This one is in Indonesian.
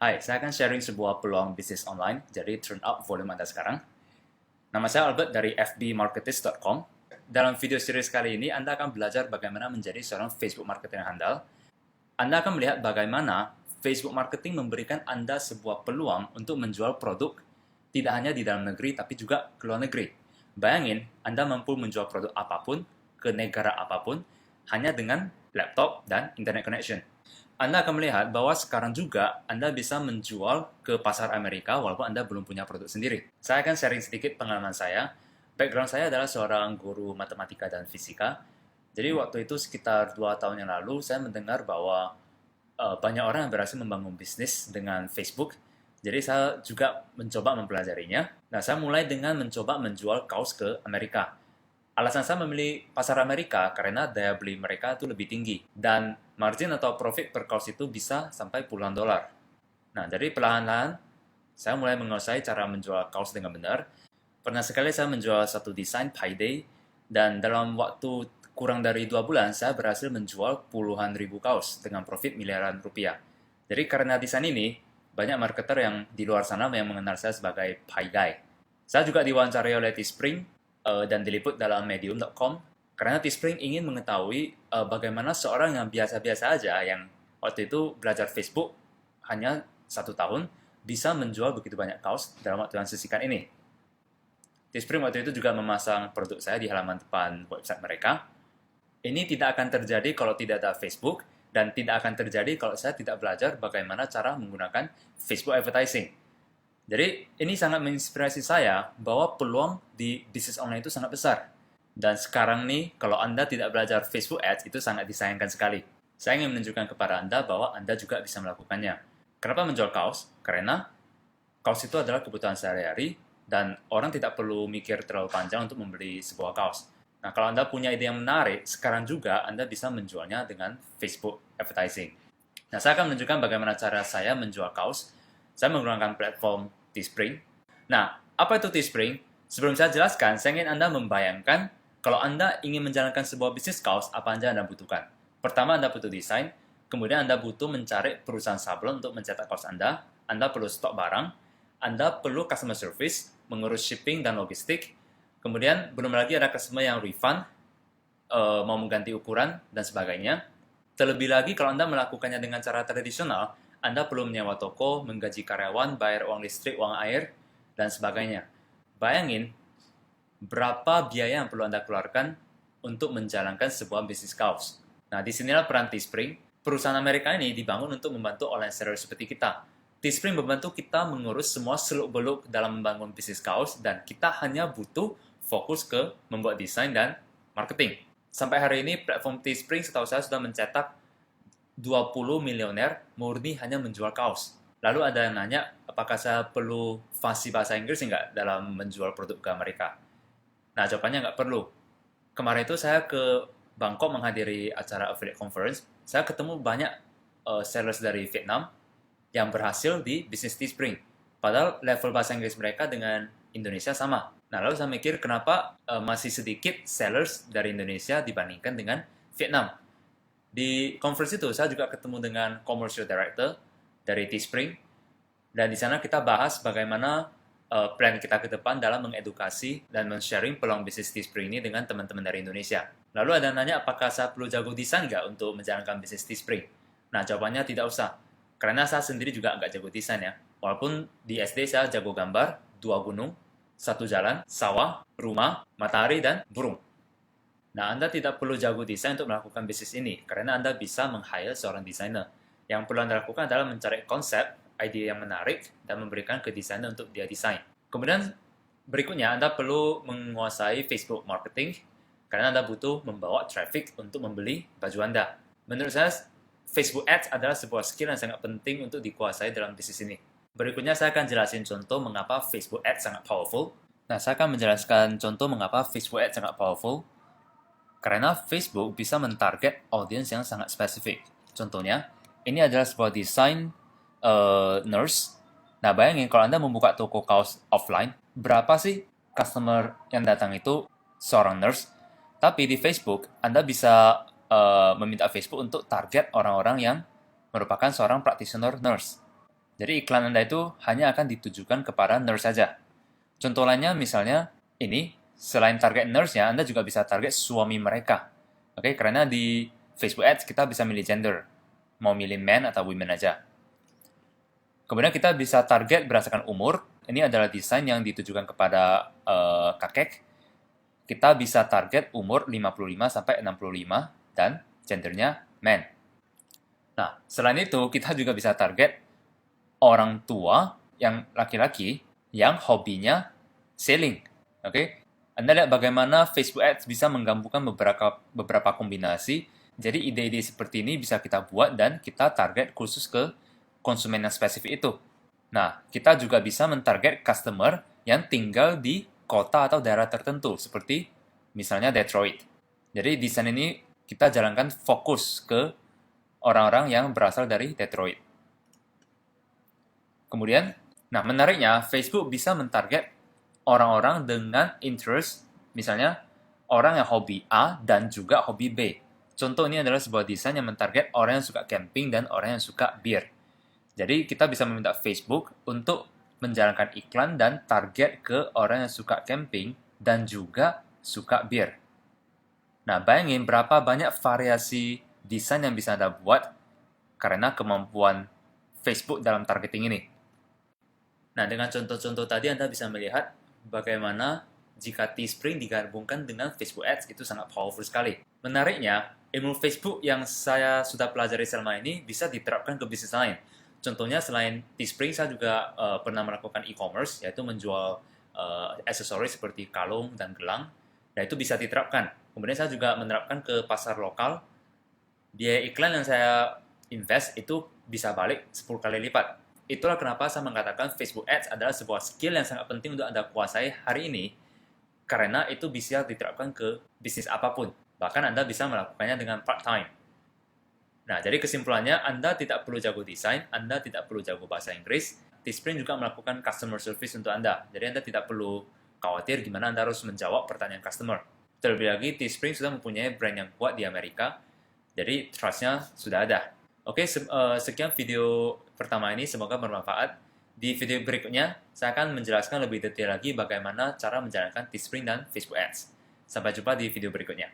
Hai, saya akan sharing sebuah peluang bisnis online, jadi turn up volume Anda sekarang. Nama saya Albert dari fbmarketers.com. Dalam video series kali ini, Anda akan belajar bagaimana menjadi seorang Facebook marketer yang handal. Anda akan melihat bagaimana Facebook marketing memberikan Anda sebuah peluang untuk menjual produk tidak hanya di dalam negeri, tapi juga ke luar negeri. Bayangin, Anda mampu menjual produk apapun, ke negara apapun, hanya dengan laptop dan internet connection. Anda akan melihat bahwa sekarang juga Anda bisa menjual ke pasar Amerika walaupun Anda belum punya produk sendiri. Saya akan sharing sedikit pengalaman saya. Background saya adalah seorang guru matematika dan fisika. Jadi waktu itu sekitar 2 tahun yang lalu saya mendengar bahwa banyak orang yang berhasil membangun bisnis dengan Facebook. Jadi saya juga mencoba mempelajarinya. Nah, saya mulai dengan mencoba menjual kaos ke Amerika. Alasan saya memilih pasar Amerika karena daya beli mereka itu lebih tinggi dan margin atau profit per kaos itu bisa sampai puluhan dolar. Nah, jadi perlahan-lahan saya mulai menguasai cara menjual kaos dengan benar. Pernah sekali saya menjual satu desain payday dan dalam waktu kurang dari 2 bulan saya berhasil menjual puluhan ribu kaos dengan profit miliaran rupiah. Jadi karena desain ini, banyak marketer yang di luar sana yang mengenal saya sebagai Pie Guy. Saya juga diwawancarai oleh Teespring dan diliput dalam medium.com karena Teespring ingin mengetahui bagaimana seorang yang biasa-biasa aja yang waktu itu belajar Facebook hanya 1 tahun bisa menjual begitu banyak kaos dalam waktu yang sesingkat ini. Teespring waktu itu juga memasang produk saya di halaman depan website mereka. Ini tidak akan terjadi kalau tidak ada Facebook dan tidak akan terjadi kalau saya tidak belajar bagaimana cara menggunakan Facebook advertising. Jadi ini sangat menginspirasi saya bahwa peluang di bisnis online itu sangat besar. Dan sekarang nih, kalau Anda tidak belajar Facebook Ads, itu sangat disayangkan sekali. Saya ingin menunjukkan kepada Anda bahwa Anda juga bisa melakukannya. Kenapa menjual kaos? Karena kaos itu adalah kebutuhan sehari-hari, dan orang tidak perlu mikir terlalu panjang untuk membeli sebuah kaos. Nah, kalau Anda punya ide yang menarik, sekarang juga Anda bisa menjualnya dengan Facebook advertising. Nah, saya akan menunjukkan bagaimana cara saya menjual kaos. Saya menggunakan platform Teespring. Nah, apa itu Teespring? Sebelum saya jelaskan, saya ingin Anda membayangkan kalau Anda ingin menjalankan sebuah bisnis kaos, apa saja Anda butuhkan. Pertama, Anda butuh desain. Kemudian Anda butuh mencari perusahaan sablon untuk mencetak kaos Anda. Anda perlu stok barang. Anda perlu customer service, mengurus shipping dan logistik. Kemudian, belum lagi ada customer yang refund, mau mengganti ukuran, dan sebagainya. Terlebih lagi, kalau Anda melakukannya dengan cara tradisional, Anda perlu menyewa toko, menggaji karyawan, bayar uang listrik, uang air, dan sebagainya. Bayangin, berapa biaya yang perlu Anda keluarkan untuk menjalankan sebuah bisnis kaos. Nah, disinilah peran Teespring. Perusahaan Amerika ini dibangun untuk membantu online seller seperti kita. Teespring membantu kita mengurus semua seluk-beluk dalam membangun bisnis kaos, dan kita hanya butuh fokus ke membuat desain dan marketing. Sampai hari ini, platform Teespring setahu saya sudah mencetak 20 milioner murni hanya menjual kaos. Lalu ada yang nanya, apakah saya perlu fasih bahasa Inggris nggak dalam menjual produk ke mereka? Nah, jawabannya nggak perlu. Kemarin itu saya ke Bangkok menghadiri acara affiliate conference. Saya ketemu banyak sellers dari Vietnam yang berhasil di bisnis Teespring. Padahal level bahasa Inggris mereka dengan Indonesia sama. Nah, lalu saya mikir kenapa masih sedikit sellers dari Indonesia dibandingkan dengan Vietnam. Di conference itu saya juga ketemu dengan commercial director dari Teespring, dan di sana kita bahas bagaimana plan kita ke depan dalam mengedukasi dan men-sharing peluang bisnis Teespring ini dengan teman-teman dari Indonesia. Lalu ada yang nanya apakah saya perlu jago desain nggak untuk menjalankan bisnis Teespring? Nah, jawabannya tidak usah. Karena saya sendiri juga nggak jago desain ya. Walaupun di SD saya jago gambar, 2 gunung, 1 jalan, sawah, rumah, matahari, dan burung. Nah, Anda tidak perlu jago desain untuk melakukan bisnis ini, karena Anda bisa meng-hire seorang desainer. Yang perlu Anda lakukan adalah mencari konsep, ide yang menarik, dan memberikan ke desainer untuk dia desain. Kemudian, berikutnya Anda perlu menguasai Facebook marketing, karena Anda butuh membawa traffic untuk membeli baju Anda. Menurut saya, Facebook Ads adalah sebuah skill yang sangat penting untuk dikuasai dalam bisnis ini. Berikutnya saya akan jelasin contoh mengapa Facebook Ads sangat powerful. Nah, saya akan menjelaskan contoh mengapa Facebook Ads sangat powerful. Karena Facebook bisa mentarget audiens yang sangat spesifik. Contohnya, ini adalah sebuah desain nurse. Nah, bayangin kalau Anda membuka toko kaos offline, berapa sih customer yang datang itu seorang nurse? Tapi di Facebook, Anda bisa meminta Facebook untuk target orang-orang yang merupakan seorang practitioner nurse. Jadi iklan Anda itu hanya akan ditujukan kepada nurse saja. Contoh lainnya misalnya ini, selain target nurse-nya, Anda juga bisa target suami mereka. Oke, karena di Facebook Ads kita bisa milih gender. Mau milih men atau women aja. Kemudian kita bisa target berdasarkan umur. Ini adalah desain yang ditujukan kepada kakek. Kita bisa target umur 55 sampai 65 dan gendernya men. Nah, selain itu kita juga bisa target orang tua yang laki-laki yang hobinya selling. Oke, Anda lihat bagaimana Facebook Ads bisa menggabungkan beberapa kombinasi. Jadi ide-ide seperti ini bisa kita buat dan kita target khusus ke konsumen yang spesifik itu. Nah, kita juga bisa mentarget customer yang tinggal di kota atau daerah tertentu, seperti misalnya Detroit. Jadi desain ini kita jalankan fokus ke orang-orang yang berasal dari Detroit. Kemudian, nah menariknya, Facebook bisa mentarget orang-orang dengan interest, misalnya orang yang hobi A dan juga hobi B. Contoh ini adalah sebuah desain yang mentarget orang yang suka camping dan orang yang suka beer. Jadi kita bisa meminta Facebook untuk menjalankan iklan dan target ke orang yang suka camping dan juga suka beer. Nah, bayangin berapa banyak variasi desain yang bisa Anda buat karena kemampuan Facebook dalam targeting ini. Nah, dengan contoh-contoh tadi Anda bisa melihat bagaimana jika Teespring digabungkan dengan Facebook Ads itu sangat powerful sekali. Menariknya, ilmu Facebook yang saya sudah pelajari selama ini bisa diterapkan ke bisnis lain. Contohnya selain Teespring, saya juga pernah melakukan e-commerce, yaitu menjual aksesoris seperti kalung dan gelang. Nah, itu bisa diterapkan. Kemudian saya juga menerapkan ke pasar lokal. Biaya iklan yang saya invest itu bisa balik 10 kali lipat. Itulah kenapa saya mengatakan Facebook Ads adalah sebuah skill yang sangat penting untuk Anda kuasai hari ini, karena itu bisa diterapkan ke bisnis apapun. Bahkan Anda bisa melakukannya dengan part-time. Nah, jadi kesimpulannya, Anda tidak perlu jago desain, Anda tidak perlu jago bahasa Inggris. Teespring juga melakukan customer service untuk Anda. Jadi Anda tidak perlu khawatir gimana Anda harus menjawab pertanyaan customer. Terlebih lagi, Teespring sudah mempunyai brand yang kuat di Amerika, jadi trust-nya sudah ada. Oke, sekian video pertama ini, semoga bermanfaat. Di video berikutnya, saya akan menjelaskan lebih detail lagi bagaimana cara menjalankan Teespring dan Facebook Ads. Sampai jumpa di video berikutnya.